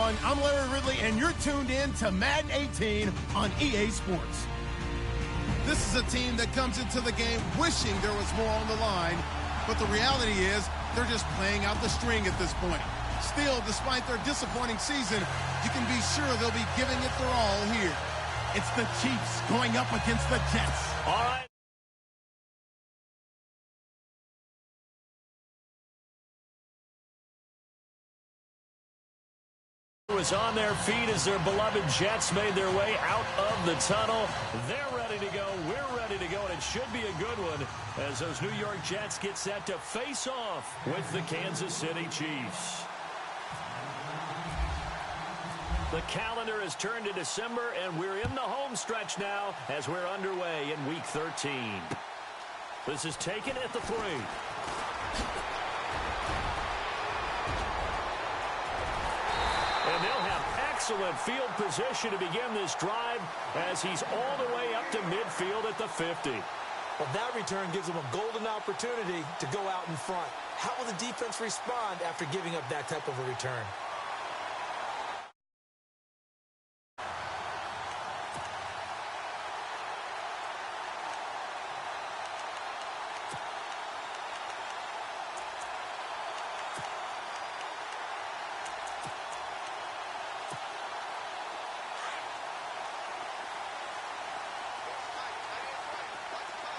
everyone. I'm Larry Ridley, and you're tuned in to Madden 18 on EA Sports. This is a team that comes into the game wishing there was more on the line, but the reality is they're just playing out the string at this point. Still, despite their disappointing season, you can be sure they'll be giving it their all here. It's the Chiefs going up against the Jets. All right. Was on their feet as their beloved Jets made their way out of the tunnel. They're ready to go. We're ready to go, and it should be a good one as those New York Jets get set to face off with the Kansas City Chiefs. The calendar has turned to December, and we're in the home stretch now as we're underway in Week 13. This is taken at the 3. And they'll have excellent field position to begin this drive as he's all the way up to midfield at the 50. Well, that return gives them a golden opportunity to go out in front. How will the defense respond after giving up that type of a return?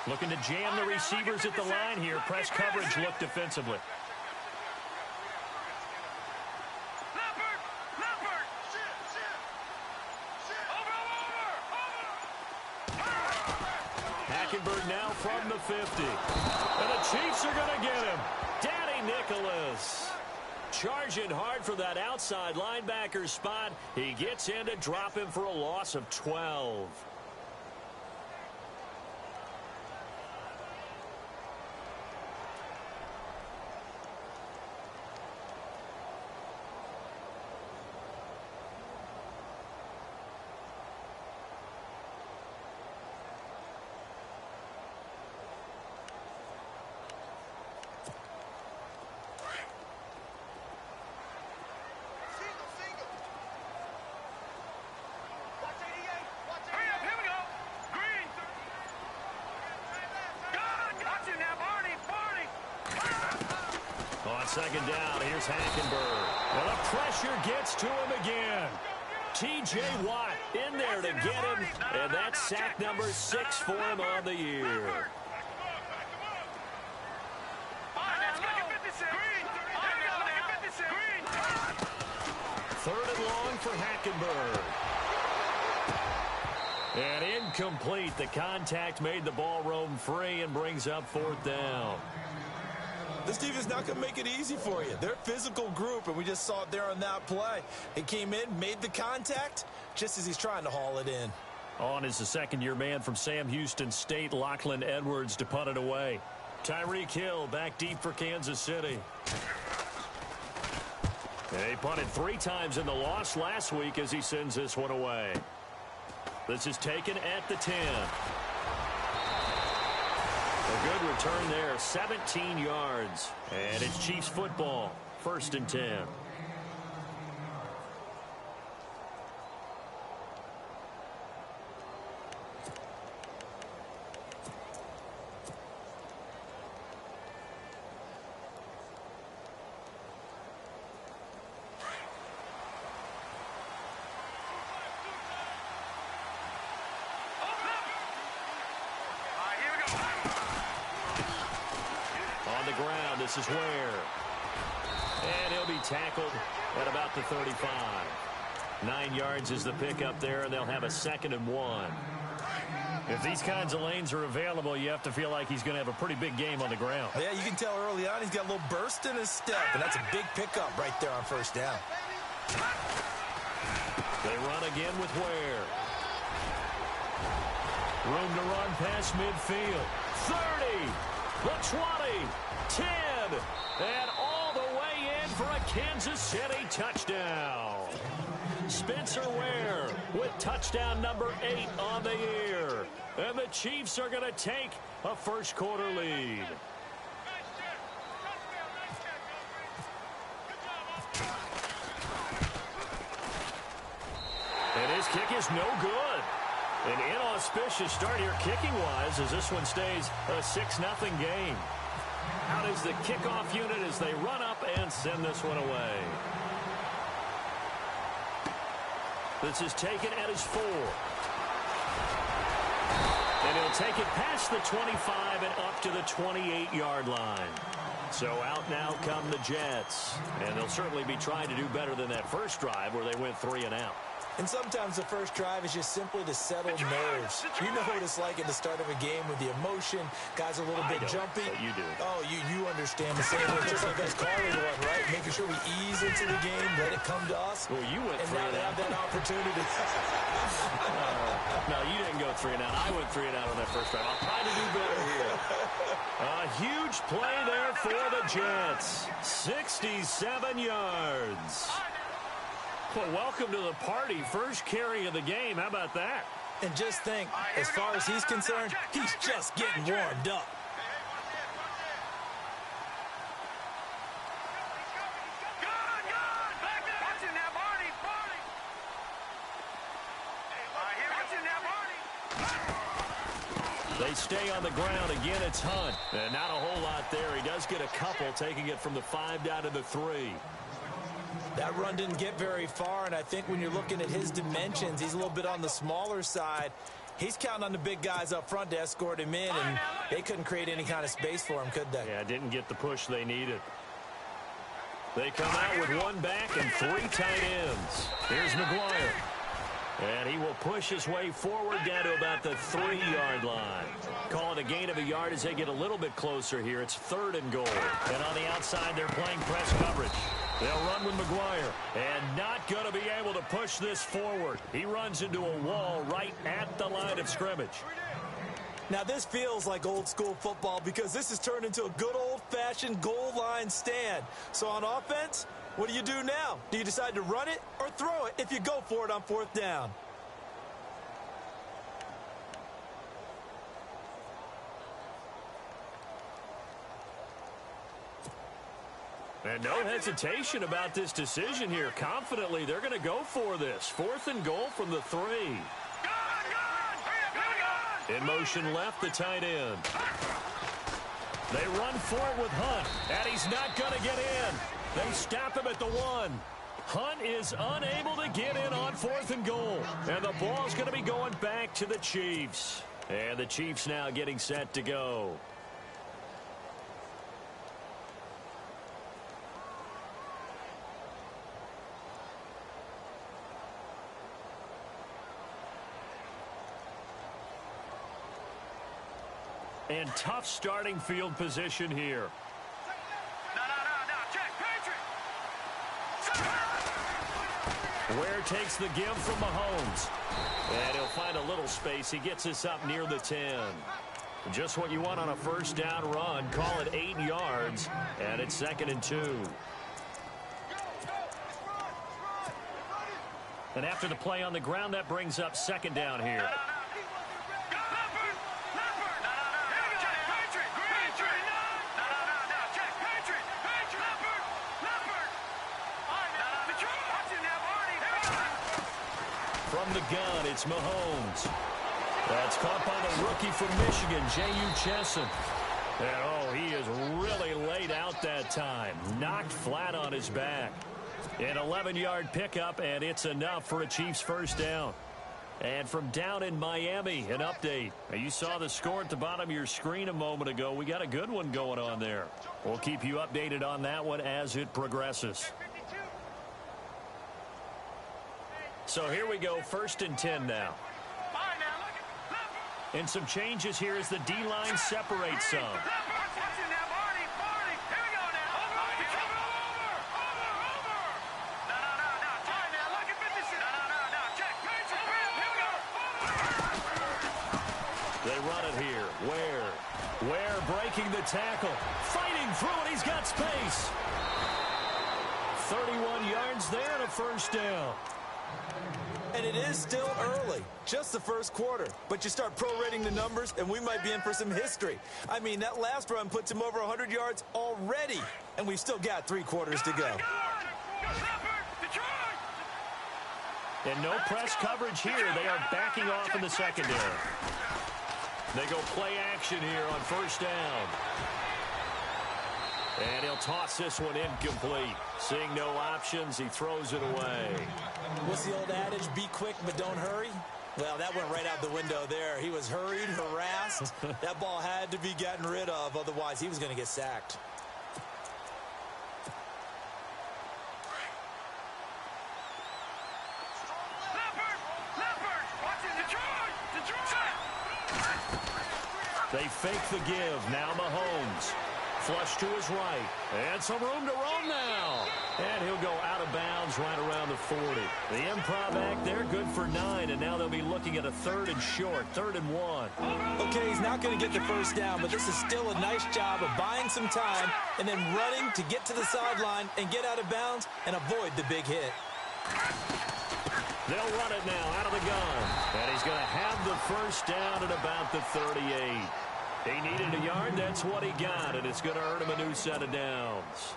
Looking to jam the receivers at the line here. Press coverage look defensively. Hackenberg now from the 50. And the Chiefs are going to get him. Danny Nicholas. Charging hard for that outside linebacker spot. He gets in to drop him for a loss of 12. Second down, here's Hackenberg. Well, the pressure gets to him again. T.J. Watt in there to get him, and that's sack number 6 for him on the year. Third and long for Hackenberg. And incomplete. The contact made the ball roam free and brings up 4th down. This defense not going to make it easy for you. They're a physical group, and we just saw it there on that play. He came in, made the contact, just as he's trying to haul it in. On is the second-year man from Sam Houston State, Lachlan Edwards, to punt it away. Tyreek Hill back deep for Kansas City. They punted 3 times in the loss last week as he sends this one away. This is taken at the 10. A good return there, 17 yards. And it's Chiefs football, 1st and 10. This is Ware. And he'll be tackled at about the 35. 9 yards is the pickup there, and they'll have a 2nd and 1. If these kinds of lanes are available, you have to feel like he's going to have a pretty big game on the ground. Yeah, you can tell early on he's got a little burst in his step, and that's a big pickup right there on 1st down. They run again with Ware. Room to run past midfield. 30, the 20, 10, and all the way in for a Kansas City touchdown. Spencer Ware with touchdown number 8 on the year. And the Chiefs are going to take a first-quarter lead. kick is no good. An inauspicious start here kicking-wise as this one stays a 6-0 game. Out is the kickoff unit as they run up and send this one away. This is taken at his 4. And he'll take it past the 25 and up to the 28-yard line. So out now come the Jets. And they'll certainly be trying to do better than that first drive where they went 3 and out. And sometimes the first drive is just simply to settle nerves. You know what it's like at the start of a game with the emotion. Guys are a little bit jumpy. But you do. Oh, you understand the same way. Just like us callers one, right? Making sure we ease into the game, let it come to us. Well, you went and 3 now and they out. have that opportunity. No, you didn't go 3 and out. I went 3 and out on that first drive. I'll try to do better here. A huge play there for the Jets. 67 yards. Well, welcome to the party. First carry of the game. How about that? And just think, as far as he's concerned, he's just getting warmed up. They stay on the ground. Again, it's Hunt. And not a whole lot there. He does get a couple, taking it from the 5 down to the 3. That run didn't get very far, and I think when you're looking at his dimensions, he's a little bit on the smaller side. He's counting on the big guys up front to escort him in, and they couldn't create any kind of space for him, could they? Yeah, didn't get the push they needed. They come out with 1 back and 3 tight ends. Here's McGuire. And he will push his way forward down to about the 3-yard line. Call it a gain of a yard as they get a little bit closer here. It's 3rd and goal. And on the outside, they're playing press coverage. They'll run with McGuire. And not going to be able to push this forward. He runs into a wall right at the line of scrimmage. Now, this feels like old-school football because this has turned into a good old-fashioned goal line stand. So on offense, what do you do now? Do you decide to run it or throw it if you go for it on 4th down? And no hesitation about this decision here. Confidently, they're going to go for this. 4th and goal from the 3. In motion left, the tight end. They run for it with Hunt, and he's not going to get in. They stop him at the 1. Hunt is unable to get in on 4th and goal. And the ball's going to be going back to the Chiefs. And the Chiefs now getting set to go. And tough starting field position here. Ware takes the give from Mahomes. And he'll find a little space. He gets us up near the 10. Just what you want on a 1st down run. Call it 8 yards. And it's 2nd and 2. And after the play on the ground, that brings up 2nd down here. From the gun, it's Mahomes. That's caught by the rookie from Michigan, J.U. Chesson. And, oh, he is really laid out that time. Knocked flat on his back. An 11-yard pickup, and it's enough for a Chiefs 1st down. And from down in Miami, an update. Now, you saw the score at the bottom of your screen a moment ago. We got a good one going on there. We'll keep you updated on that one as it progresses. So here we go, 1st and 10 now. And some changes here as the D-line separates some. They run it here. Ware breaking the tackle. Fighting through it. He's got space. 31 yards there and a 1st down. And it is still early, just the 1st quarter. But you start prorating the numbers, and we might be in for some history. I mean, that last run puts him over 100 yards already, and we've still got 3 quarters to go. And no press coverage here. They are backing off in the secondary. They go play action here on first down. And he'll toss this one incomplete. Seeing no options, he throws it away. What's the old adage? Be quick, but don't hurry. Well, that went right out the window there. He was hurried, harassed. That ball had to be gotten rid of. Otherwise, he was going to get sacked. They fake the give. Now Mahomes. Flush to his right. And some room to roam now. And he'll go out of bounds right around the 40. The improv act there, good for 9. And now they'll be looking at a 3rd and short, 3rd and 1. Okay, he's not going to get the first down, but this is still a nice job of buying some time and then running to get to the sideline and get out of bounds and avoid the big hit. They'll run it now out of the gun. And he's going to have the first down at about the 38. He needed a yard. That's what he got. And it's going to earn him a new set of downs.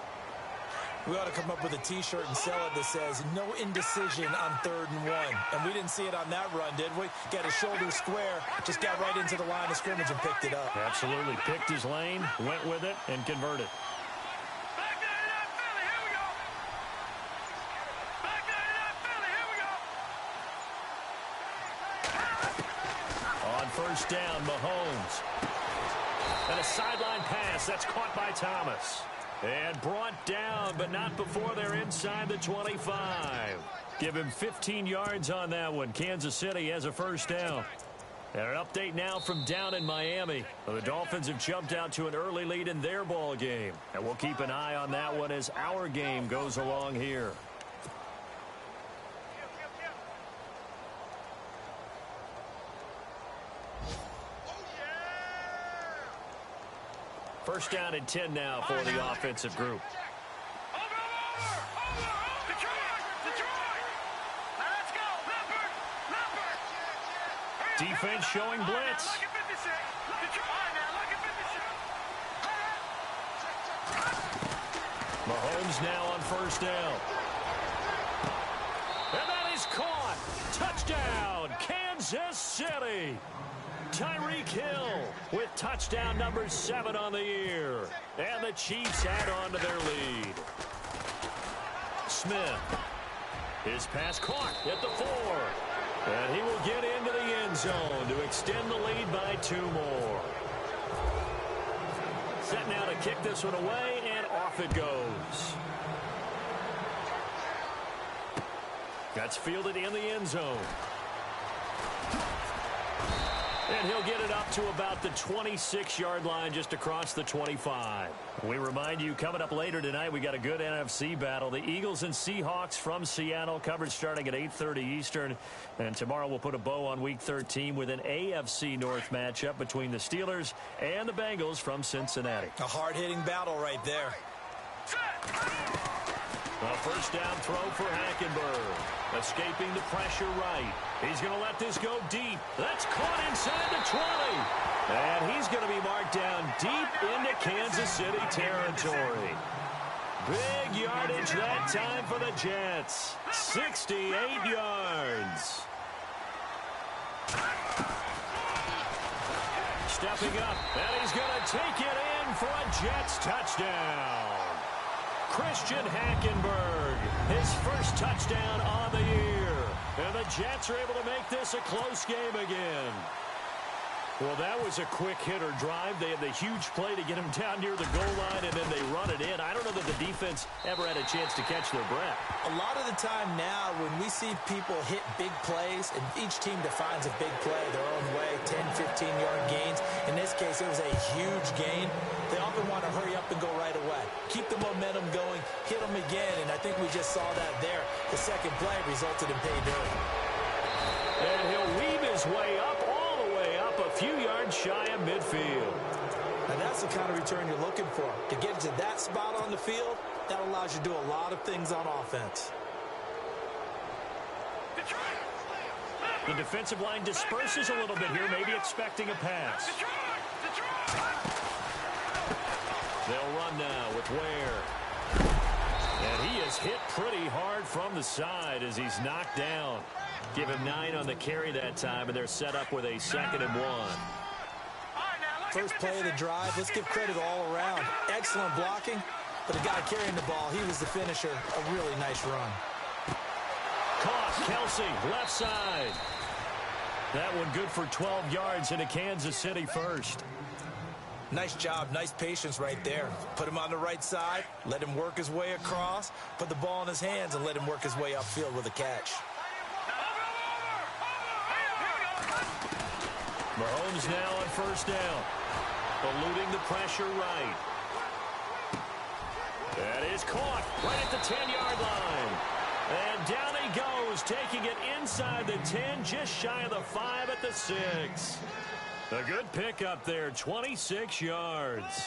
We ought to come up with a T-shirt and sell it that says, no indecision on 3rd and 1. And we didn't see it on that run, did we? Got his shoulder square, just got right into the line of scrimmage and picked it up. Absolutely. Picked his lane, went with it, and converted. On first down, Mahomes. And a sideline pass. That's caught by Thomas. And brought down, but not before they're inside the 25. Give him 15 yards on that one. Kansas City has a first down. And an update now from down in Miami. Well, the Dolphins have jumped out to an early lead in their ball game. And we'll keep an eye on that one as our game goes along here. First down and 10 now for the offensive group. Defense showing blitz. Mahomes now on first down. And that is caught. Touchdown, Kansas City. Tyreek Hill with touchdown number 7 on the year. And the Chiefs add on to their lead. Smith. His pass caught at the 4. And he will get into the end zone to extend the lead by 2 more. Set now to kick this one away, and off it goes. That's fielded in the end zone. And he'll get it up to about the 26-yard line, just across the 25. We remind you, coming up later tonight, we got a good NFC battle. The Eagles and Seahawks from Seattle, coverage starting at 8:30 Eastern. And tomorrow we'll put a bow on Week 13 with an AFC North matchup between the Steelers and the Bengals from Cincinnati. A hard-hitting battle right there. A first down throw for Hackenberg. Escaping the pressure right. He's going to let this go deep. That's caught inside the 20. And he's going to be marked down deep into Kansas City territory. Big yardage that time for the Jets. 68 yards. Stepping up, and he's going to take it in for a Jets touchdown. Christian Hackenberg, his first touchdown on the year. And the Jets are able to make this a close game again. Well, that was a quick hitter drive. They had the huge play to get him down near the goal line, and then they run it in. I don't know that the defense ever had a chance to catch their breath. A lot of the time now, when we see people hit big plays, and each team defines a big play their own way, 10, 15-yard gains. In this case, it was a huge gain. They often want to hurry up and go right away. Keep the momentum going, hit them again, and I think we just saw that there. The second play resulted in pay dirt. And he'll weave his way up, all the way up, a few yards shy of midfield. And that's the kind of return you're looking for. To get to that spot on the field, that allows you to do a lot of things on offense. The defensive line disperses a little bit here, maybe expecting a pass. They'll run now with Ware. And he is was hit pretty hard from the side as he's knocked down. Give him 9 on the carry that time, and they're set up with a 2nd and 1. First play of the drive, let's give credit all around. Excellent blocking, but the guy carrying the ball, he was the finisher. A really nice run. Caught, Kelsey, left side. That one good for 12 yards into Kansas City first. Nice job, nice patience right there. Put him on the right side, let him work his way across, put the ball in his hands, and let him work his way upfield with a catch. Mahomes now on first down. Eluding the pressure right. That is caught right at the 10-yard line. And down he goes, taking it inside the 10, just shy of the 5 at the 6. A good pickup there, 26 yards.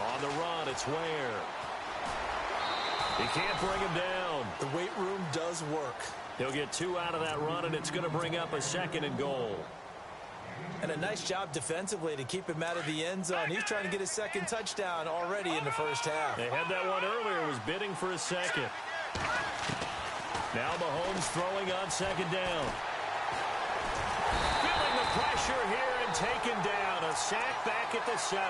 On the run, it's Ware. He can't bring him down. The weight room does work. He'll get 2 out of that run, and it's going to bring up a 2nd and goal. And a nice job defensively to keep him out of the end zone. He's trying to get his 2nd touchdown already in the first half. They had that one earlier, was bidding for a 2nd. Now Mahomes throwing on 2nd down. Feeling the pressure here and taken down. A sack back at the 7.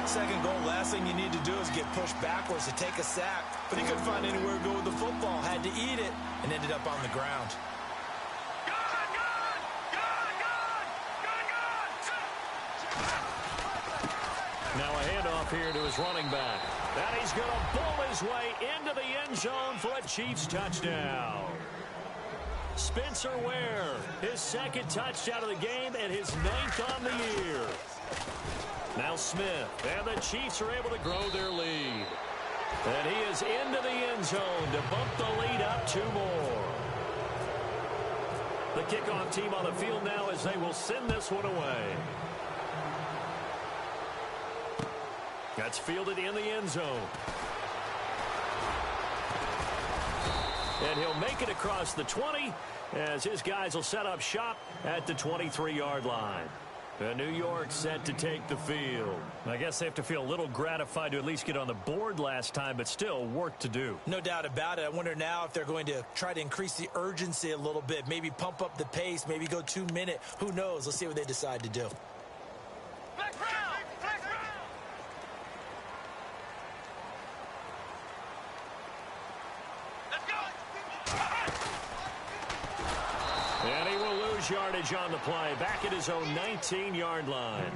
2nd goal, last thing you need to do is get pushed backwards to take a sack. But he couldn't find anywhere to go with the football. Had to eat it and ended up on the ground. Now a handoff here to his running back. And he's going to bull his way into the end zone for a Chiefs touchdown. Spencer Ware, his 2nd touchdown of the game and his 9th on the year. Now Smith, and the Chiefs are able to grow their lead. And he is into the end zone to bump the lead up 2 more. The kickoff team on the field now as they will send this one away. That's fielded in the end zone. And he'll make it across the 20 as his guys will set up shop at the 23-yard line. And New York set to take the field. I guess they have to feel a little gratified to at least get on the board last time, but still work to do. No doubt about it. I wonder now if they're going to try to increase the urgency a little bit, maybe pump up the pace, maybe go 2-minute. Who knows? Let's see what they decide to do. And he will lose yardage on the play, back at his own 19-yard line.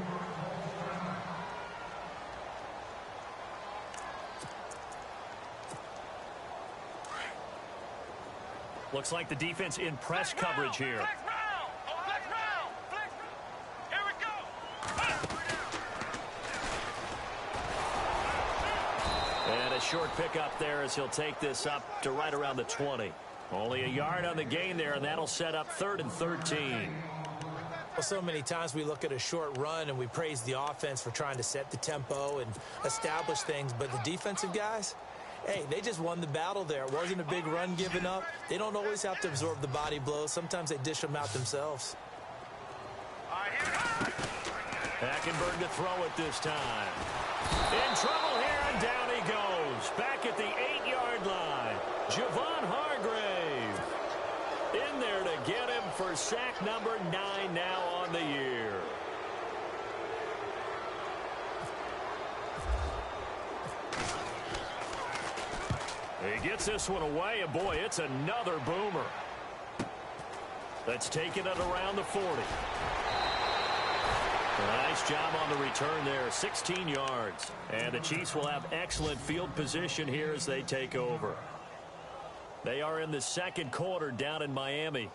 Looks like the defense in press coverage here. And a short pickup there as he'll take this up to right around the 20. Only a yard on the gain there, and that'll set up 3rd and 13. Well, so many times we look at a short run and we praise the offense for trying to set the tempo and establish things, but the defensive guys, hey, they just won the battle there. It wasn't a big run given up. They don't always have to absorb the body blows. Sometimes they dish them out themselves. Hackenberg to throw it this time. In trouble here, and down he goes. Back at the 8-yard line. Javon Hargrave in there to get him for sack number 9 now on the year. He gets this one away, and boy, it's another boomer. That's taken it around the 40. A nice job on the return there, 16 yards. And the Chiefs will have excellent field position here as they take over. They are in the 2nd quarter down in Miami.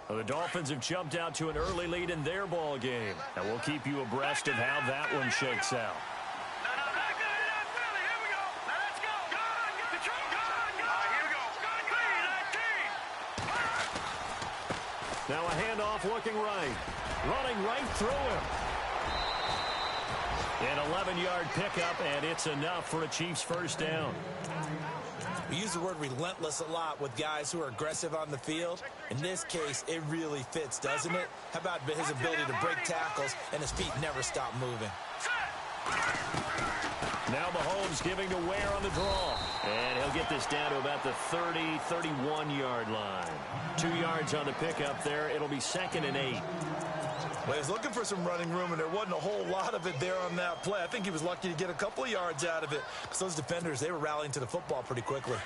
The Dolphins have jumped out to an early lead in their ball game. And we'll keep you abreast of how that one shakes out. Now a handoff looking right. Running right through him. An 11-yard pickup, and it's enough for a Chiefs first down. We use the word relentless a lot with guys who are aggressive on the field. In this case, it really fits, doesn't it? How about his ability to break tackles and his feet never stop moving? Now Mahomes giving to Ware on the draw. And he'll get this down to about the 30, 31-yard line. 2 yards on the pickup there. It'll be 2nd and 8. Well, he was looking for some running room, and there wasn't a whole lot of it there on that play. I think he was lucky to get a couple of yards out of it because those defenders, they were rallying to the football pretty quickly.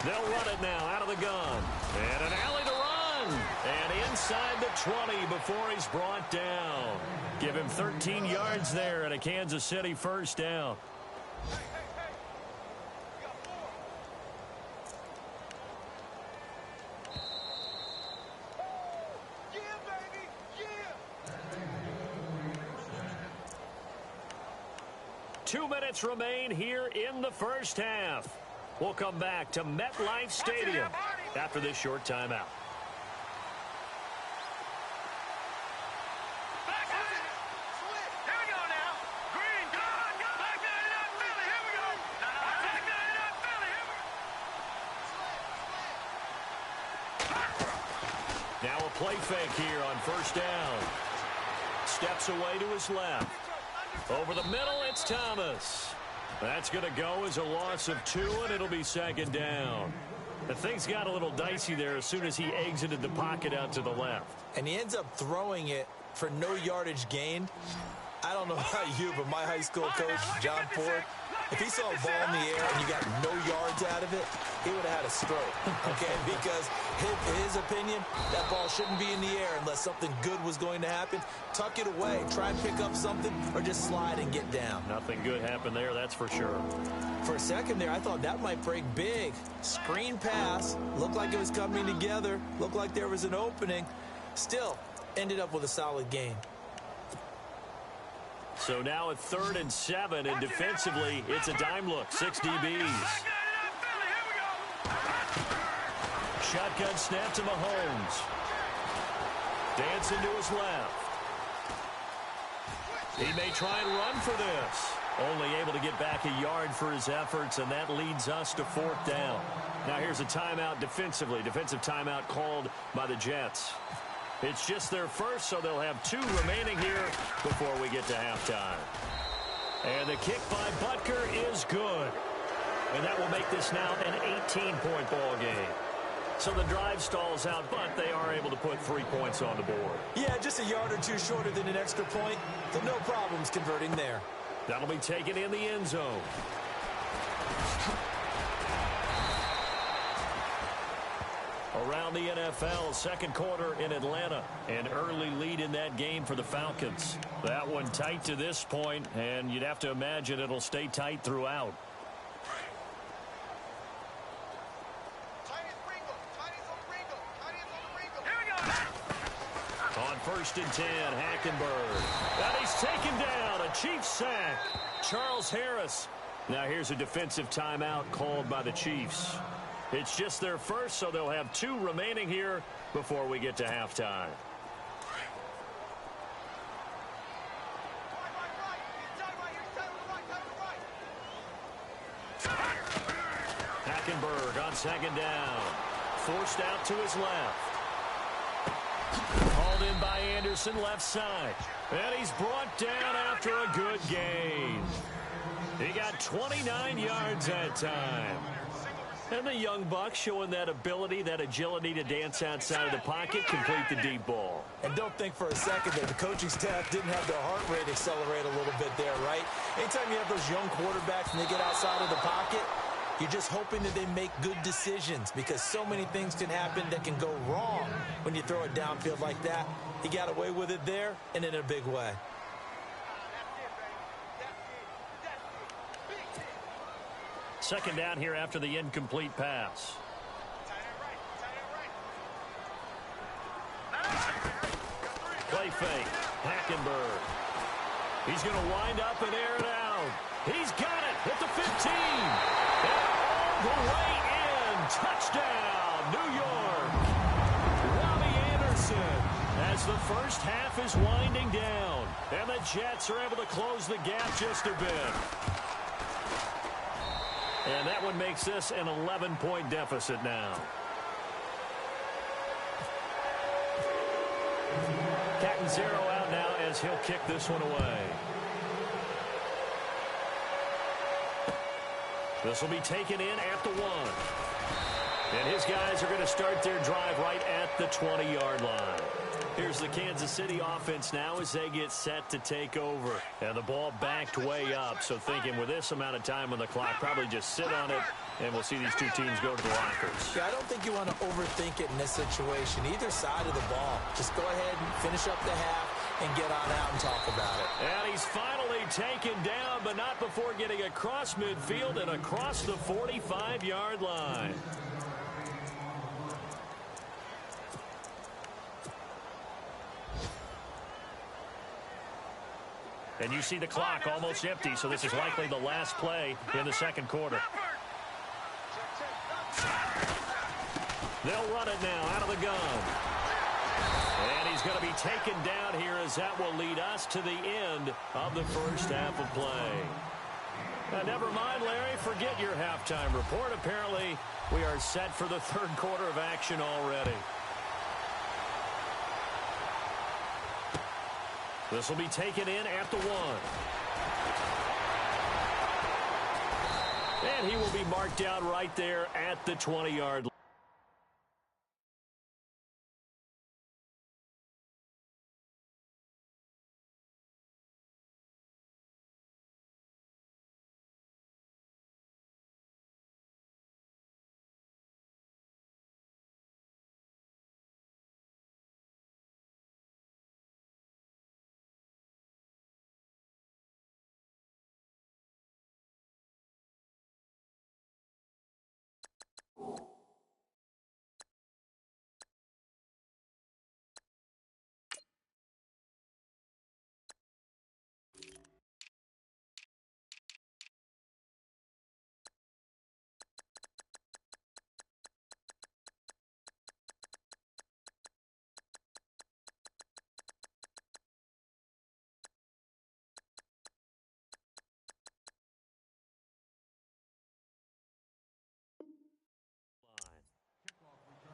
They'll run it now out of the gun. And an alley to run. And inside the 20 before he's brought down. Give him 13 yards there and a Kansas City first down. Yeah, baby. Yeah. 2 minutes remain here in the first half. We'll come back to MetLife Stadium after this short timeout. Now a play fake here on first down. Steps away to his left. Over the middle, it's Thomas. That's going to go as a loss of 2, and it'll be 2nd down. The things got a little dicey there as soon as he exited the pocket out to the left. And he ends up throwing it for no yardage gained. I don't know about you, but my high school coach, John Ford, if he saw a ball in the air and you got no yards out of it, he would have had a stroke, okay? Because his opinion, that ball shouldn't be in the air unless something good was going to happen. Tuck it away, try and pick up something, or just slide and get down. Nothing good happened there, that's for sure. For a second there, I thought that might break big. Screen pass, looked like it was coming together, looked like there was an opening. Still, ended up with a solid gain. So now at 3rd and 7, and defensively, it's a dime look. 6 DBs. Shotgun snap to Mahomes. Dancing to his left. He may try and run for this. Only able to get back a yard for his efforts, and that leads us to 4th down. Now here's a timeout defensively. Defensive timeout called by the Jets. It's just their first, so they'll have 2 remaining here before we get to halftime. And the kick by Butker is good. And that will make this now an 18-point ball game. So the drive stalls out, but they are able to put 3 points on the board. Yeah, just a yard or 2 shorter than an extra point. So no problems converting there. That'll be taken in the end zone. Around the NFL, second quarter in Atlanta. An early lead in that game for the Falcons. That one tight to this point, and you'd have to imagine it'll stay tight throughout. On 1st and 10, Hackenberg. And he's taken down. A Chiefs sack. Charles Harris. Now here's a defensive timeout called by the Chiefs. It's just their first, so they'll have 2 remaining here before we get to halftime. Hackenberg on 2nd down. Forced out to his left. Called in by Anderson, left side. And he's brought down after a good gain. He got 29 yards that time. And the young buck showing that ability, that agility to dance outside of the pocket, complete the deep ball. And don't think for a second that the coaching staff didn't have their heart rate accelerate a little bit there, right? Anytime you have those young quarterbacks and they get outside of the pocket, you're just hoping that they make good decisions because so many things can happen that can go wrong when you throw it downfield like that. He got away with it there and in a big way. Second down here after the incomplete pass. Play fake. Hackenberg. He's going to wind up and air it out. He's got it at the 15. And all the way in. Touchdown, New York. Robbie Anderson has the first half is winding down. And the Jets are able to close the gap just a bit. And that one makes this an 11-point deficit now. Catanzaro out now as he'll kick this one away. This will be taken in at the 1. And his guys are going to start their drive right at the 20-yard line. Here's the Kansas City offense now as they get set to take over. And the ball backed way up. So thinking with this amount of time on the clock, probably just sit on it, and we'll see these two teams go to the lockers. Yeah, I don't think you want to overthink it in this situation. Either side of the ball. Just go ahead and finish up the half and get on out and talk about it. And he's finally taken down, but not before getting across midfield and across the 45-yard line. And you see the clock almost empty, so this is likely the last play in the second quarter. They'll run it now out of the gun. And he's going to be taken down here as that will lead us to the end of the first half of play. Now, never mind, Larry, forget your halftime report. Apparently, we are set for the third quarter of action already. This will be taken in at the 1. And he will be marked out right there at the 20-yard line.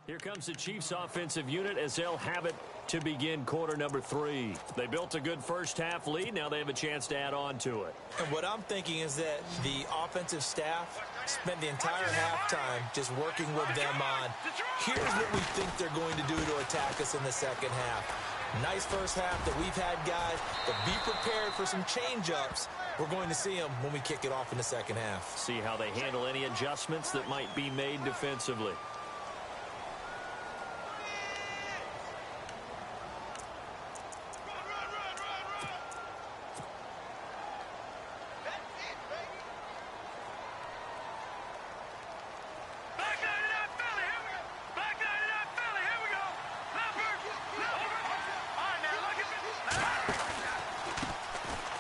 Here comes the Chiefs offensive unit as they'll have it to begin quarter number 3. They built a good first half lead. Now they have a chance to add on to it. And what I'm thinking is that the offensive staff spent the entire halftime just working with them on, here's what we think they're going to do to attack us in the second half. Nice first half that we've had, guys, but be prepared for some change-ups. We're going to see them when we kick it off in the second half. See how they handle any adjustments that might be made defensively.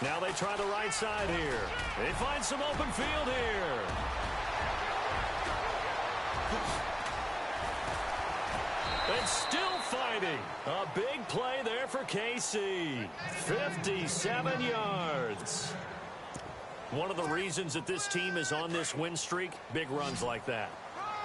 Now they try the right side here. They find some open field here. And still fighting. A big play there for KC. 57 yards. One of the reasons that this team is on this win streak, big runs like that.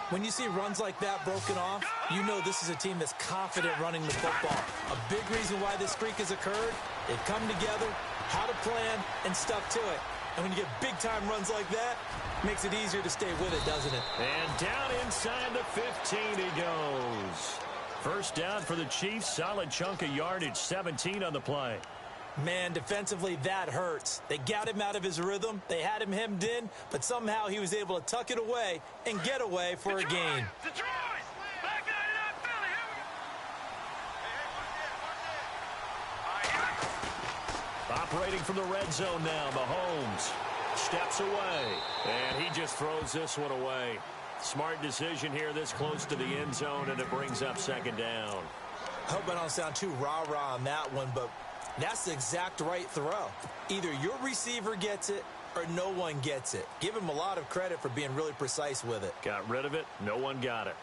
When you see runs like that broken off, you know this is a team that's confident running the football. A big reason why this streak has occurred, they've come together, had a plan, and stuck to it. And when you get big-time runs like that, it makes it easier to stay with it, doesn't it? And down inside the 15 he goes. First down for the Chiefs, solid chunk of yardage, 17 on the play. Man, defensively, that hurts. They got him out of his rhythm. They had him hemmed in, but somehow he was able to tuck it away and get away for a gain. Operating from the red zone now, Mahomes steps away, and he just throws this one away. Smart decision here this close to the end zone, and it brings up second down. I hope I don't sound too rah-rah on that one, but that's the exact right throw. Either your receiver gets it or no one gets it. Give him a lot of credit for being really precise with it. Got rid of it. No one got it.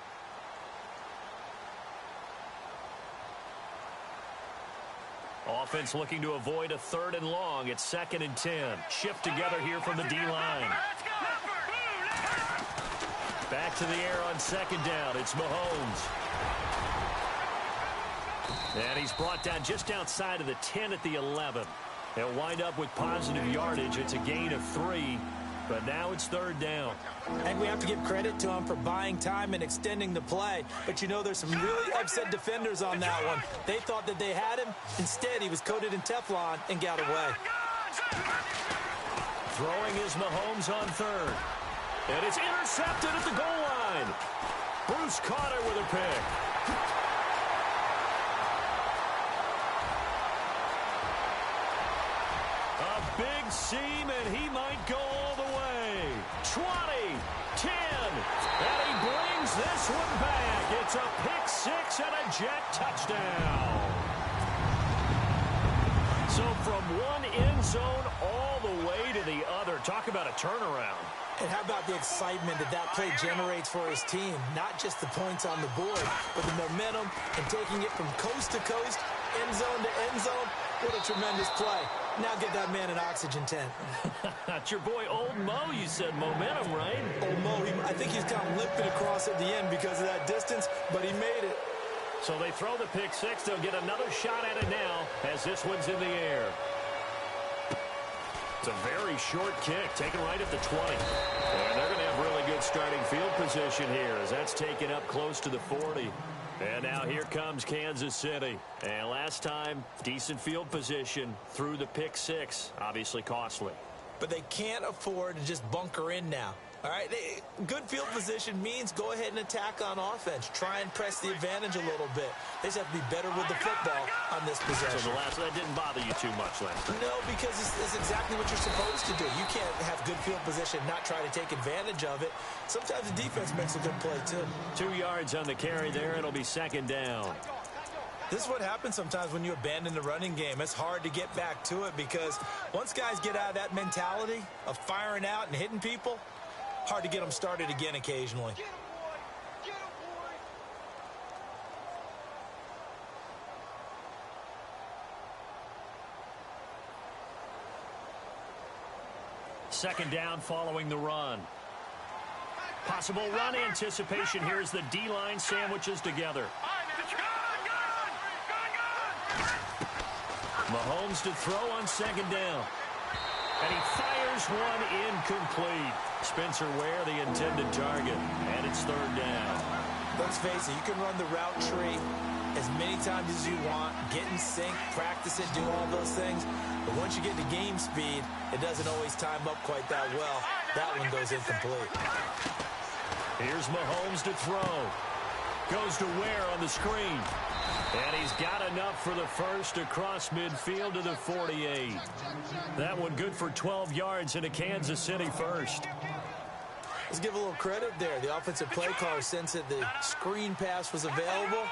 Offense looking to avoid a 3rd and long. It's 2nd and 10. Shift together here from the D-line. Back to the air on 2nd down. It's Mahomes. And he's brought down just outside of the 10 at the 11. They'll wind up with positive yardage. It's a gain of 3, but now it's 3rd down. And we have to give credit to him for buying time and extending the play. But you know, there's some really upset defenders on that one. They thought that they had him. Instead, he was coated in Teflon and got away. Throwing is Mahomes on 3rd. And it's intercepted at the goal line. Bruce Carter with a pick. A big seam, and he might go all the way. 20, 10, and he brings this one back. It's a pick 6 and a jet touchdown. So from one end zone all the way to the other. Talk about a turnaround. And how about the excitement that that play generates for his team? Not just the points on the board, but the momentum and taking it from coast to coast, end zone to end zone. What a tremendous play. Now get that man an oxygen tent. That's your boy, Old Mo. You said momentum, right? Old Mo, I think he's kind of limping across at the end because of that distance, but he made it. So they throw the pick 6. They'll get another shot at it now as this one's in the air. It's a very short kick, taken right at the 20. And they're going to have really good starting field position here as that's taken up close to the 40. And now here comes Kansas City. And last time, decent field position through the pick 6. Obviously costly. But they can't afford to just bunker in now. All right, good field position means go ahead and attack on offense. Try and press the advantage a little bit. They just have to be better with the football on this possession. So that didn't bother you too much last time? No, because it's exactly what you're supposed to do. You can't have good field position, not try to take advantage of it. Sometimes the defense makes a good play, too. 2 yards on the carry there. It'll be 2nd down. This is what happens sometimes when you abandon the running game. It's hard to get back to it because once guys get out of that mentality of firing out and hitting people, hard to get them started again occasionally. Get him, boy. Get him, boy. 2nd down following the run. Possible run anticipation. Here's the D-line sandwiches together. Mahomes to throw on 2nd down. And he fires one incomplete. Spencer Ware, the intended target. And it's 3rd down. Let's face it, you can run the route tree as many times as you want, get in sync, practice it, do all those things. But once you get to game speed, it doesn't always time up quite that well. That one goes incomplete. Here's Mahomes to throw. Goes to Ware on the screen. And he's got enough for the first across midfield to the 48. That one good for 12 yards and a Kansas City first. Let's give a little credit there. The offensive play caller sensed that the screen pass was available.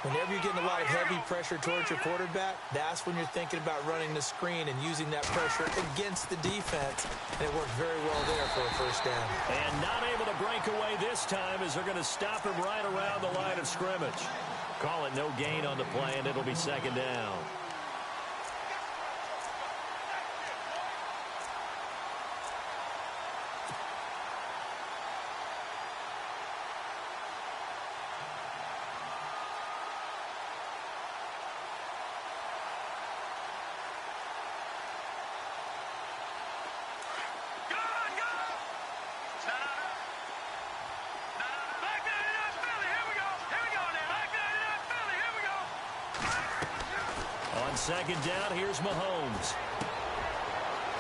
Whenever you're getting a lot of heavy pressure towards your quarterback, that's when you're thinking about running the screen and using that pressure against the defense. And it worked very well there for a first down. And not able to break away this time as they're going to stop him right around the line of scrimmage. Call it no gain on the play, and it'll be 2nd down. On 2nd down, here's Mahomes.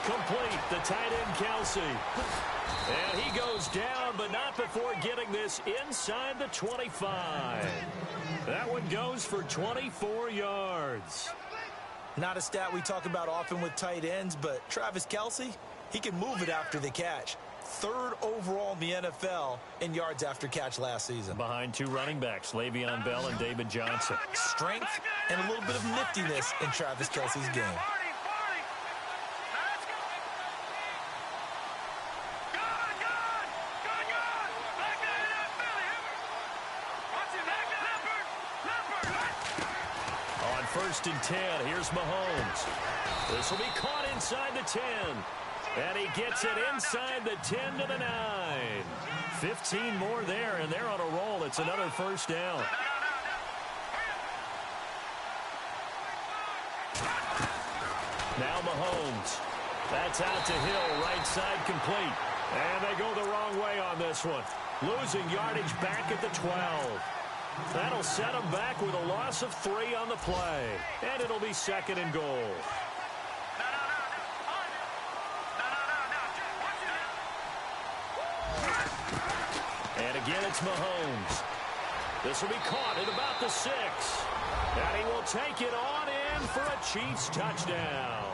Complete, the tight end Kelsey. And he goes down, but not before getting this inside the 25. That one goes for 24 yards. Not a stat we talk about often with tight ends, but Travis Kelsey, he can move it after the catch. 3rd overall in the NFL in yards after catch last season. Behind 2 running backs, Le'Veon Bell and David Johnson. Strength and a little bit of niftiness in Travis Kelsey's game. 1st and 10. Here's Mahomes. This will be caught inside the 10. And he gets it inside the 10 to the 9. 15 more there, and they're on a roll. It's another 1st down. Now Mahomes. That's out to Hill, right side complete. And they go the wrong way on this one. Losing yardage back at the 12. That'll set them back with a loss of 3 on the play. And it'll be 2nd and goal. And again, it's Mahomes. This will be caught at about the 6. And he will take it on in for a Chiefs touchdown.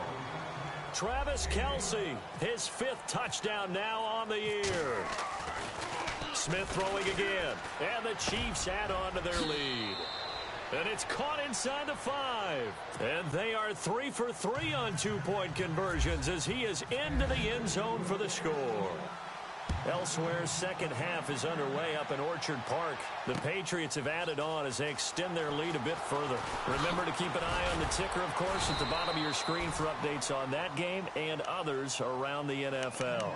Travis Kelce, his 5th touchdown now on the year. Smith throwing again. And the Chiefs add on to their lead. And it's caught inside the 5. And they are 3 for 3 on 2-point conversions as he is into the end zone for the score. Elsewhere, second half is underway up in Orchard Park. The Patriots have added on as they extend their lead a bit further. Remember to keep an eye on the ticker, of course, at the bottom of your screen for updates on that game and others around the NFL.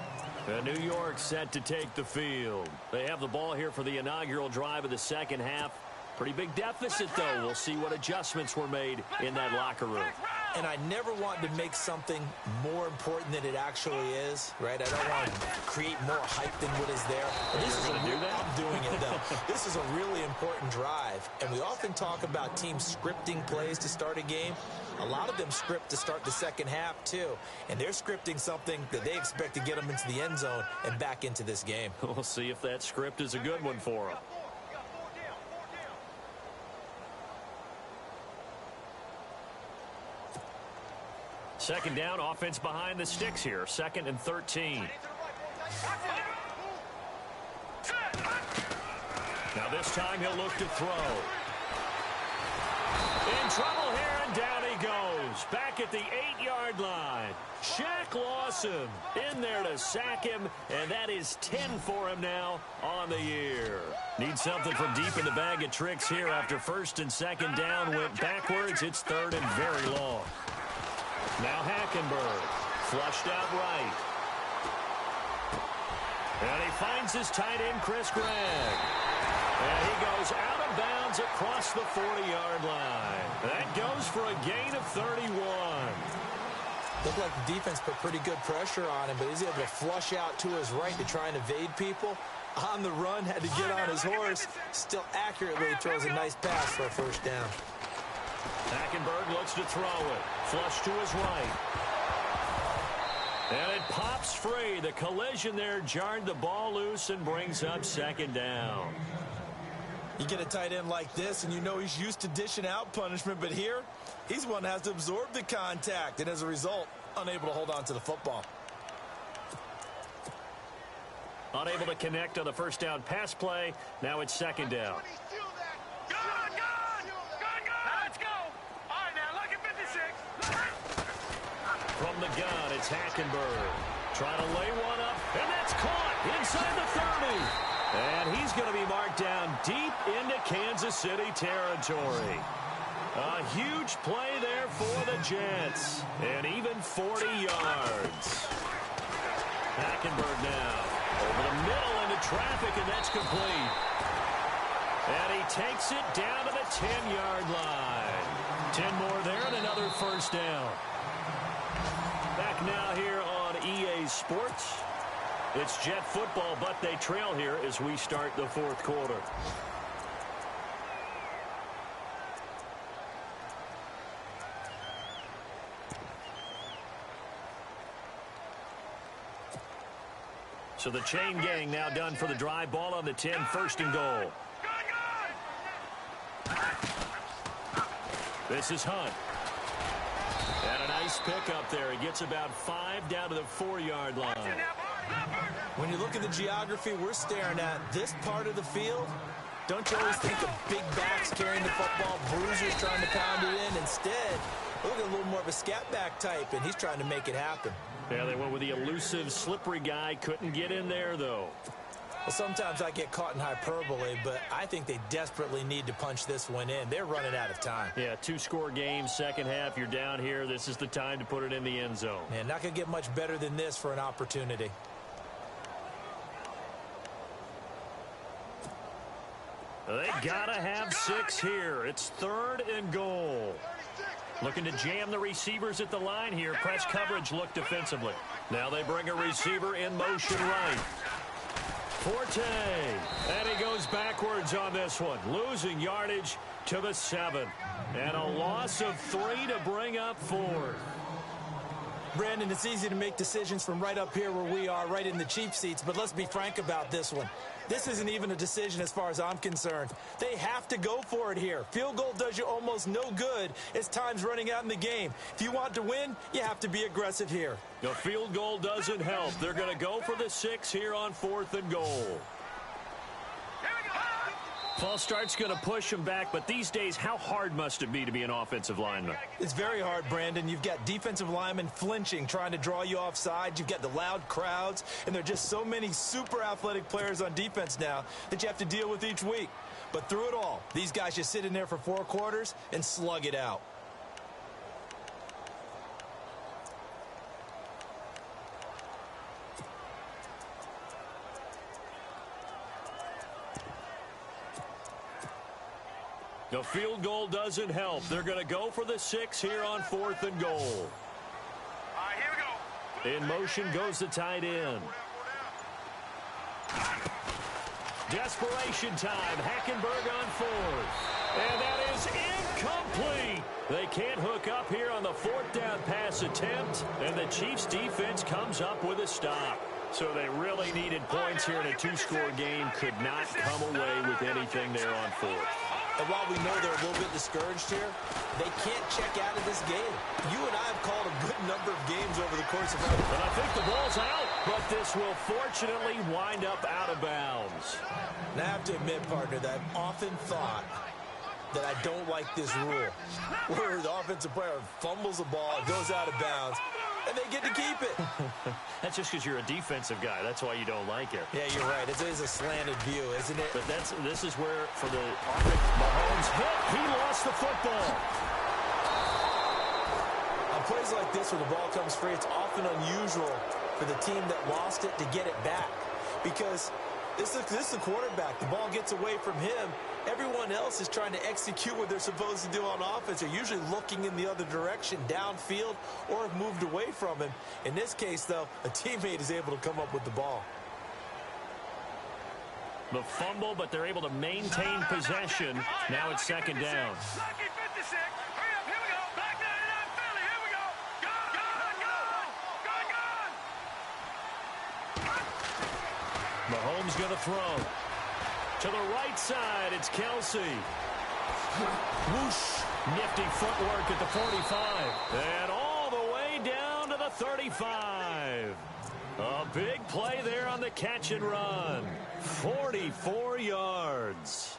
New York set to take the field. They have the ball here for the inaugural drive of the second half. Pretty big deficit, though. We'll see what adjustments were made in that locker room. And I never want to make something more important than it actually is, right? I don't want to create more hype than what is there. But this is I'm doing it, though. This is a really important drive. And we often talk about teams scripting plays to start a game. A lot of them script to start the second half, too. And they're scripting something that they expect to get them into the end zone and back into this game. We'll see if that script is a good one for them. Second down, offense behind the sticks here. 2nd and 13. Now this time he'll look to throw. In trouble here, and down he goes. Back at the 8-yard line. Shaq Lawson in there to sack him, and that is 10 for him now on the year. Need something from deep in the bag of tricks here after 1st and 2nd down went backwards. It's 3rd and very long. Now Hackenberg, flushed out right. And he finds his tight end, Chris Gregg. And he goes out of bounds across the 40-yard line. That goes for a gain of 31. Looked like the defense put pretty good pressure on him, but he's able to flush out to his right to try and evade people. On the run, had to get on his horse. Still accurately throws a nice pass for a 1st down. Hackenberg looks to throw it. Flush to his right. And it pops free. The collision there jarred the ball loose and brings up 2nd down. You get a tight end like this, and you know he's used to dishing out punishment, but here, he's one that has to absorb the contact, and as a result, unable to hold on to the football. Unable to connect on the 1st down pass play. Now it's 2nd down. From the gun, it's Hackenberg. Trying to lay one up, and that's caught inside the 30. And he's going to be marked down deep into Kansas City territory. A huge play there for the Jets. And even 40 yards. Hackenberg now over the middle into traffic, and that's complete. And he takes it down to the 10-yard line. 10 more there and another 1st down. Back now here on EA Sports. It's Jet football, but they trail here as we start the 4th quarter. So the chain gang now done for the drive. Ball on the 10, 1st and goal. This is Hunt. And a nice pick up there. He gets about 5 down to the 4-yard line. When you look at the geography we're staring at, this part of the field, don't you always think of big backs carrying the football, bruisers trying to pound it in? Instead, look at a little more of a scat back type, and he's trying to make it happen. Yeah, they went with the elusive, slippery guy. Couldn't get in there, though. Well, sometimes I get caught in hyperbole, but I think they desperately need to punch this one in. They're running out of time. Yeah, two-score game, second half, you're down here. This is the time to put it in the end zone. Man, not going to get much better than this for an opportunity. They gotta have 6 here. It's 3rd and goal. Looking to jam the receivers at the line here. Press coverage look defensively. Now they bring a receiver in motion right. Forte. And he goes backwards on this one. Losing yardage to the 7. And a loss of 3 to bring up 4. Brandon, it's easy to make decisions from right up here where we are, right in the cheap seats, but let's be frank about this one. This isn't even a decision as far as I'm concerned. They have to go for it here. Field goal does you almost no good as time's running out in the game. If you want to win, you have to be aggressive here. The field goal doesn't help. They're going to go for the 6 here on 4th and goal. False start's going to push him back, but these days, how hard must it be to be an offensive lineman? It's very hard, Brandon. You've got defensive linemen flinching, trying to draw you offside. You've got the loud crowds, and there are just so many super athletic players on defense now that you have to deal with each week. But through it all, these guys just sit in there for 4 quarters and slug it out. The field goal doesn't help. They're going to go for the 6 here on 4th and goal. All right, here we go. In motion goes the tight end. Desperation time. Hackenberg on 4th. And that is incomplete. They can't hook up here on the 4th down pass attempt. And the Chiefs defense comes up with a stop. So they really needed points here in a 2-score game. Could not come away with anything there on 4th. And while we know they're a little bit discouraged here, they can't check out of this game. You and I have called a good number of games over the course of our... And I think the ball's out, but this will fortunately wind up out of bounds. And I have to admit, partner, that I've often thought that I don't like this rule, where the offensive player fumbles the ball, goes out of bounds, and they get to keep it. That's just because you're a defensive guy. That's why you don't like it. Yeah, you're right. It is a slanted view, isn't it? But this is where, for the offense, Mahomes hit. He lost the football. On plays like this where the ball comes free, it's often unusual for the team that lost it to get it back. Because this is the quarterback. The ball gets away from him. Everyone else is trying to execute what they're supposed to do on offense. They're usually looking in the other direction, downfield, or have moved away from him. In this case, though, a teammate is able to come up with the ball. The fumble, but they're able to maintain possession. Now it's 2nd down. Mahomes going to throw. To the right side, it's Kelsey. Whoosh. Nifty footwork at the 45. And all the way down to the 35. A big play there on the catch and run. 44 yards.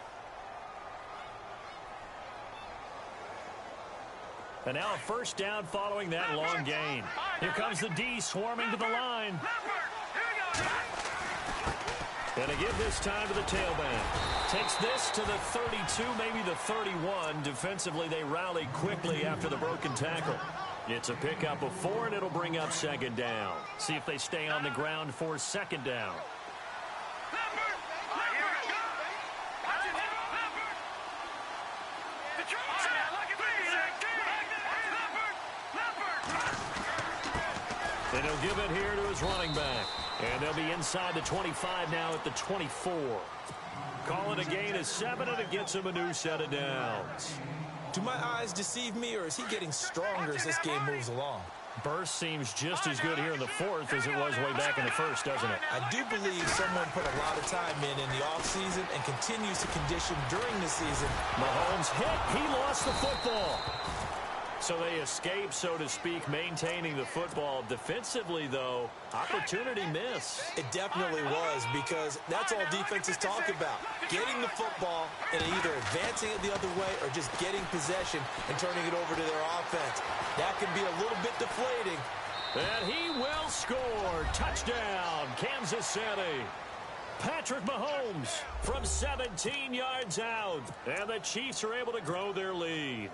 And now a 1st down following that long gain. Here comes the D swarming to the line. And to give this time to the tailback. Takes this to the 32, maybe the 31. Defensively, they rally quickly after the broken tackle. It's a pickup of 4, and it'll bring up 2nd down. See if they stay on the ground for 2nd down. And he'll give it here to his running back. And they'll be inside the 25 now at the 24. Call it a gain of 7, and it gets him a new set of downs. Do my eyes deceive me, or is he getting stronger as this game moves along? Burst seems just as good here in the 4th as it was way back in the 1st, doesn't it? I do believe someone put a lot of time in the offseason and continues to condition during the season. Mahomes hit. He lost the football. So they escape, so to speak, maintaining the football. Defensively, though, opportunity miss. It definitely was, because that's all defenses talk about. Getting the football and either advancing it the other way or just getting possession and turning it over to their offense. That can be a little bit deflating. And he will score. Touchdown, Kansas City. Patrick Mahomes from 17 yards out. And the Chiefs are able to grow their lead.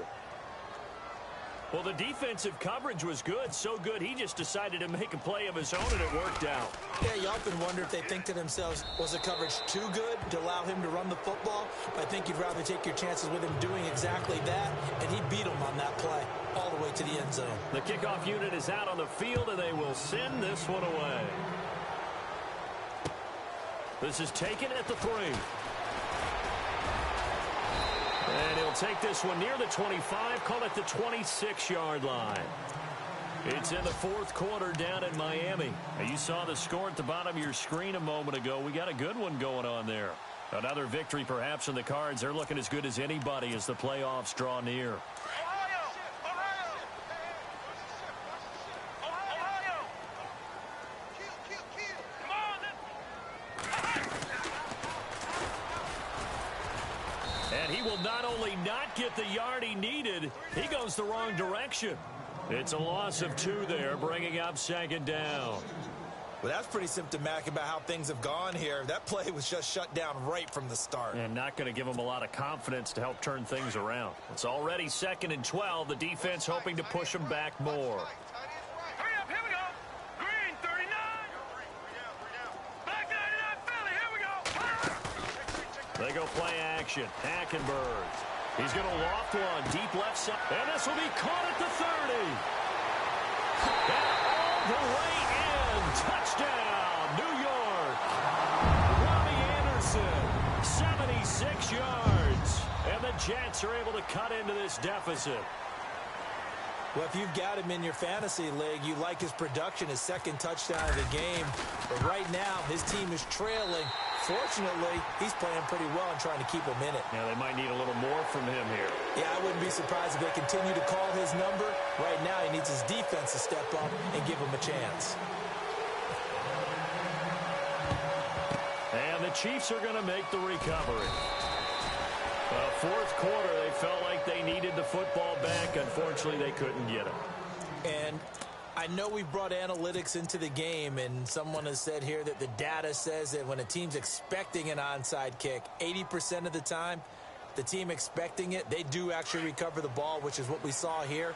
Well, the defensive coverage was good, so good he just decided to make a play of his own, and it worked out. Yeah, you often wonder if they think to themselves, was the coverage too good to allow him to run the football? I think you'd rather take your chances with him doing exactly that, and he beat him on that play all the way to the end zone. The kickoff unit is out on the field, and they will send this one away. This is taken at the 3. And he'll take this one near the 25, call it the 26-yard line. It's in the fourth quarter down in Miami. Now, you saw the score at the bottom of your screen a moment ago. We got a good one going on there. Another victory perhaps in the cards. They're looking as good as anybody as the playoffs draw near. And he will not only not get the yard he needed, he goes the wrong direction. It's a loss of 2 there, bringing up second down. Well, that's pretty symptomatic about how things have gone here. That play was just shut down right from the start. And not going to give him a lot of confidence to help turn things around. It's already 2nd and 12. The defense hoping to push him back more. Hurry up, here we go. Green, 39. Black 99, Philly, here we go. They go play action. Hackenberg. He's going to loft one deep left side. And this will be caught at the 30. And all the way in. Touchdown, New York. Robbie Anderson, 76 yards. And the Jets are able to cut into this deficit. Well, if you've got him in your fantasy league, you like his production, his 2nd touchdown of the game. But right now, his team is trailing. Fortunately, he's playing pretty well and trying to keep him in it. Yeah, they might need a little more from him here. Yeah, I wouldn't be surprised if they continue to call his number. Right now, he needs his defense to step up and give him a chance. And the Chiefs are going to make the recovery. Fourth quarter, they felt like they needed the football back. Unfortunately, they couldn't get it. And I know we brought analytics into the game, and someone has said here that the data says that when a team's expecting an onside kick, 80% of the time, the team expecting it, they do actually recover the ball, which is what we saw here.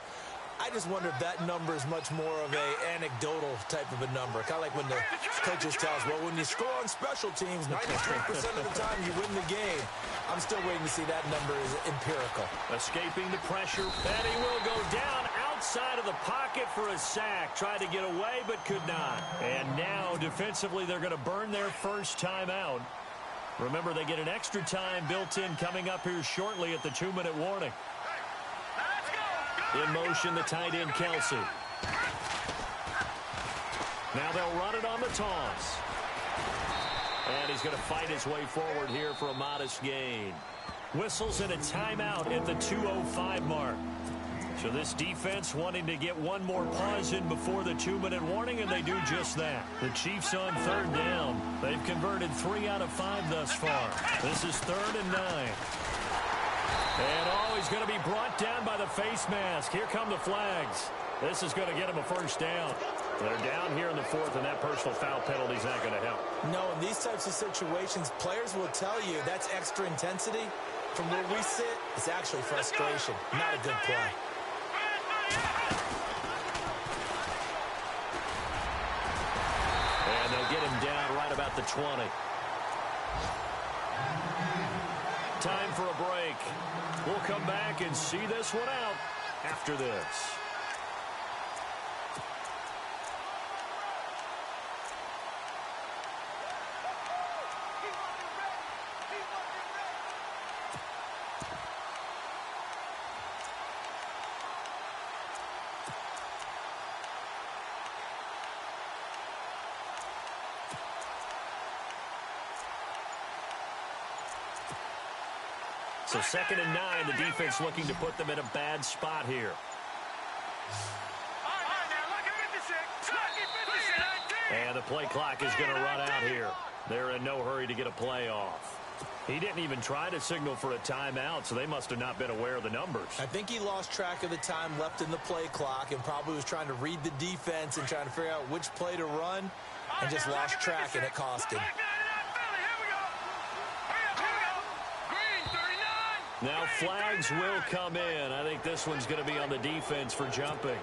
I just wonder if that number is much more of a anecdotal type of a number. Kind of like when the coaches tell us, well, when you score on special teams, 93% of the time you win the game. I'm still waiting to see that number is empirical. Escaping the pressure, and he will go down outside of the pocket for a sack. Tried to get away, but could not. And now, defensively, they're going to burn their first time out. Remember, they get an extra time built in coming up here shortly at the 2-minute warning. In motion, the tight end, Kelsey. Now they'll run it on the toss. And he's going to fight his way forward here for a modest gain. Whistles and a timeout at the 2:05 mark. So this defense wanting to get one more pause in before the 2-minute warning, and they do just that. The Chiefs on 3rd down. They've converted 3 out of 5 thus far. This is 3rd and 9. And he's going to be brought down by the face mask. Here come the flags. This is going to get him a first down. They're down here in the 4th, and that personal foul penalty is not going to help. No, in these types of situations, players will tell you that's extra intensity. From where we sit, it's actually frustration, not a good play. And they'll get him down right about the 20. Time for a break. We'll come back and see this one out after this. So 2nd and 9, the defense looking to put them in a bad spot here. And the play clock is going to run out here. They're in no hurry to get a play off. He didn't even try to signal for a timeout, so they must have not been aware of the numbers. I think he lost track of the time left in the play clock and probably was trying to read the defense and trying to figure out which play to run and just lost track, and it cost him. Now flags will come in. I think this one's going to be on the defense for jumping.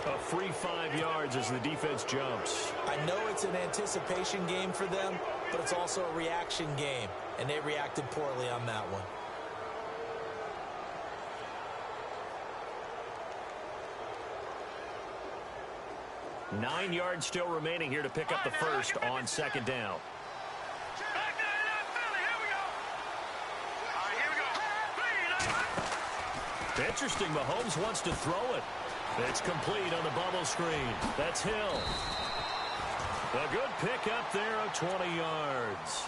A free 5 yards as the defense jumps. I know it's an anticipation game for them, but it's also a reaction game, and they reacted poorly on that one. Nine yards still remaining here to pick up the first on 2nd down. Interesting, Mahomes wants to throw it. It's complete on the bubble screen. That's Hill. A good pick up there of 20 yards.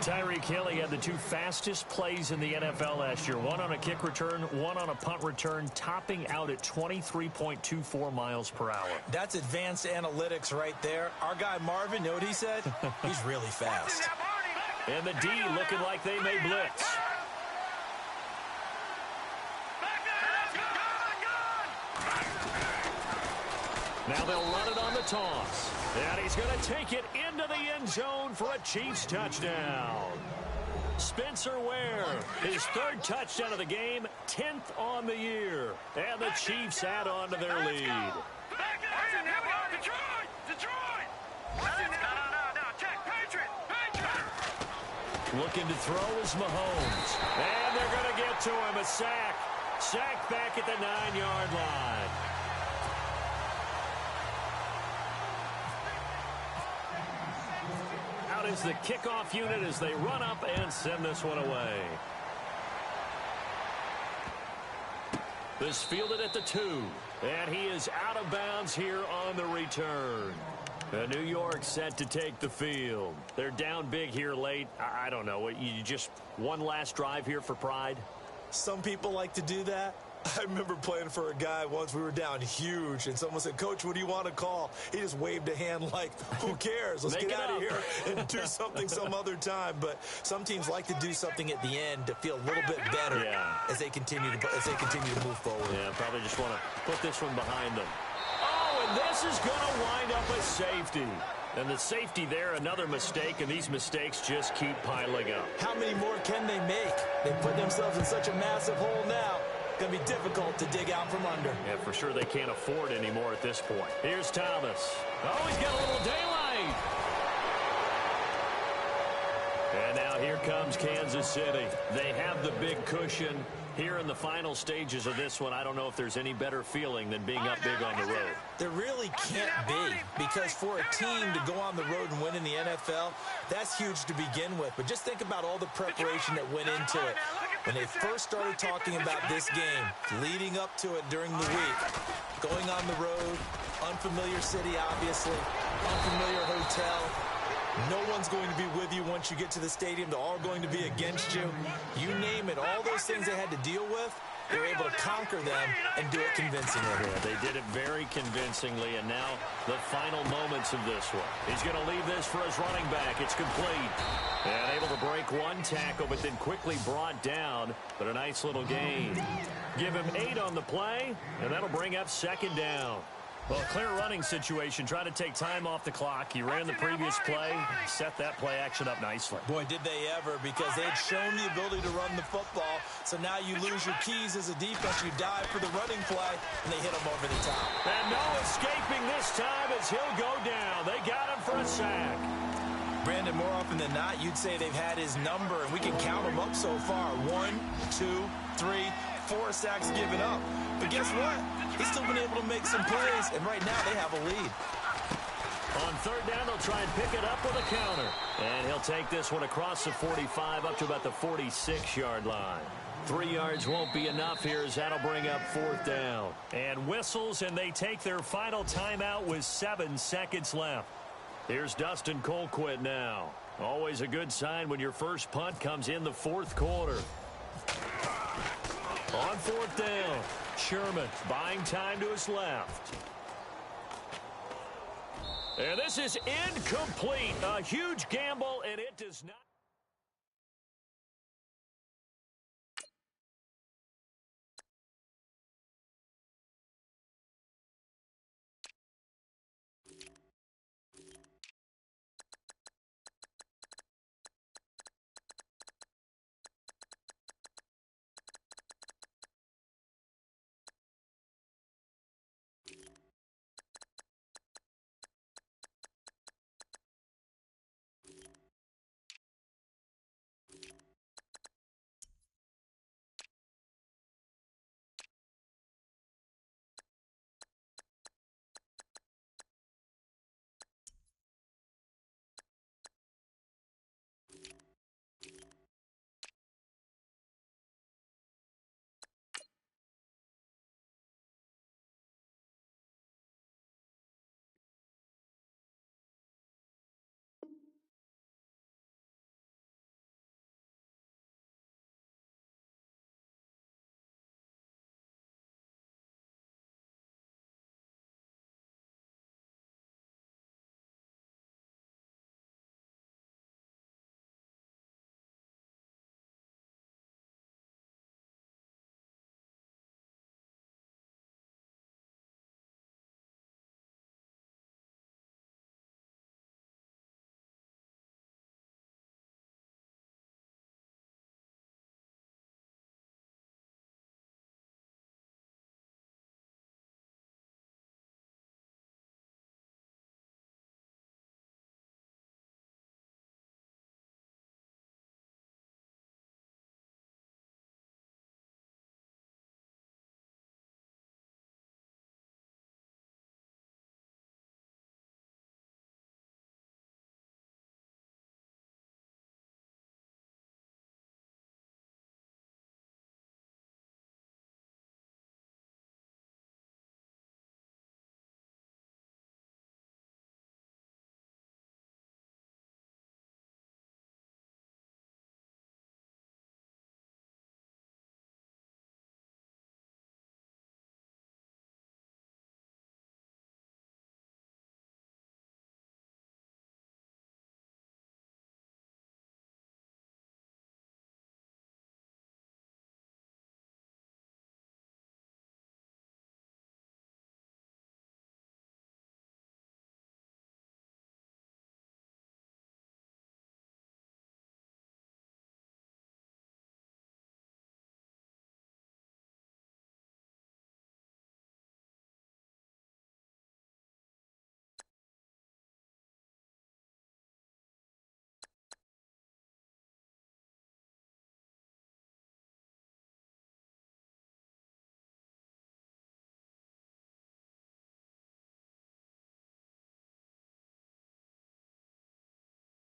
Tyreek Hill, he had the 2 fastest plays in the NFL last year. One on a kick return, one on a punt return, topping out at 23.24 miles per hour. That's advanced analytics right there. Our guy Marvin, know what he said? He's really fast. And the D looking like they may blitz. Now they'll run it on the toss. And he's going to take it into the end zone for a Chiefs touchdown. Spencer Ware, his 3rd touchdown of the game, 10th on the year. And the Chiefs add on to their lead. Looking to throw is Mahomes. And they're going to get to him. A sack. Sack back at the 9-yard line. Out is the kickoff unit as they run up and send this one away. This fielded at the 2. And he is out of bounds here on the return. New York set to take the field. They're down big here late. I don't know. You just one last drive here for pride? Some people like to do that. I remember playing for a guy once. We were down huge, and someone said, "Coach, what do you want to call?" He just waved a hand like, who cares? Let's get out of here and do something some other time. But some teams like to do something at the end to feel a little bit better as they continue to move forward. Yeah, probably just want to put this one behind them. Oh, and this is going to wind up a safety. And the safety there, another mistake, and these mistakes just keep piling up. How many more can they make? They put themselves in such a massive hole now. Going to be difficult to dig out from under. Yeah, for sure they can't afford anymore at this point. Here's Thomas. Oh, he's got a little daylight. And now here comes Kansas City. They have the big cushion. Here in the final stages of this one, I don't know if there's any better feeling than being up big on the road. There really can't be, because for a team to go on the road and win in the NFL, that's huge to begin with. But just think about all the preparation that went into it. When they first started talking about this game, leading up to it during the week, going on the road, unfamiliar city, obviously, unfamiliar hotel. No one's going to be with you once you get to the stadium. They're all going to be against you. You name it, all those things they had to deal with, they were able to conquer them and do it convincingly. Yeah, they did it very convincingly, and now the final moments of this one. He's going to leave this for his running back. It's complete. And able to break one tackle, but then quickly brought down. But a nice little gain. Give him 8 on the play, and that'll bring up 2nd down. Well, clear running situation, trying to take time off the clock. He ran the previous play, set that play action up nicely. Boy, did they ever, because they had shown the ability to run the football. So now you lose your keys as a defense. You dive for the running play, and they hit him over the top. And no escaping this time as he'll go down. They got him for a sack. Brandon, more often than not, you'd say they've had his number, and we can count them up so far. 1, 2, 3, 4 sacks given up. But guess what? He's still been able to make some plays, and right now they have a lead. On 3rd down, they'll try and pick it up with a counter. And he'll take this one across the 45 up to about the 46-yard line. 3 yards won't be enough here as that'll bring up 4th down. And whistles, and they take their final timeout with 7 seconds left. Here's Dustin Colquitt now. Always a good sign when your first punt comes in the 4th quarter. On 4th down, Sherman buying time to his left. And this is incomplete. A huge gamble, and it does not.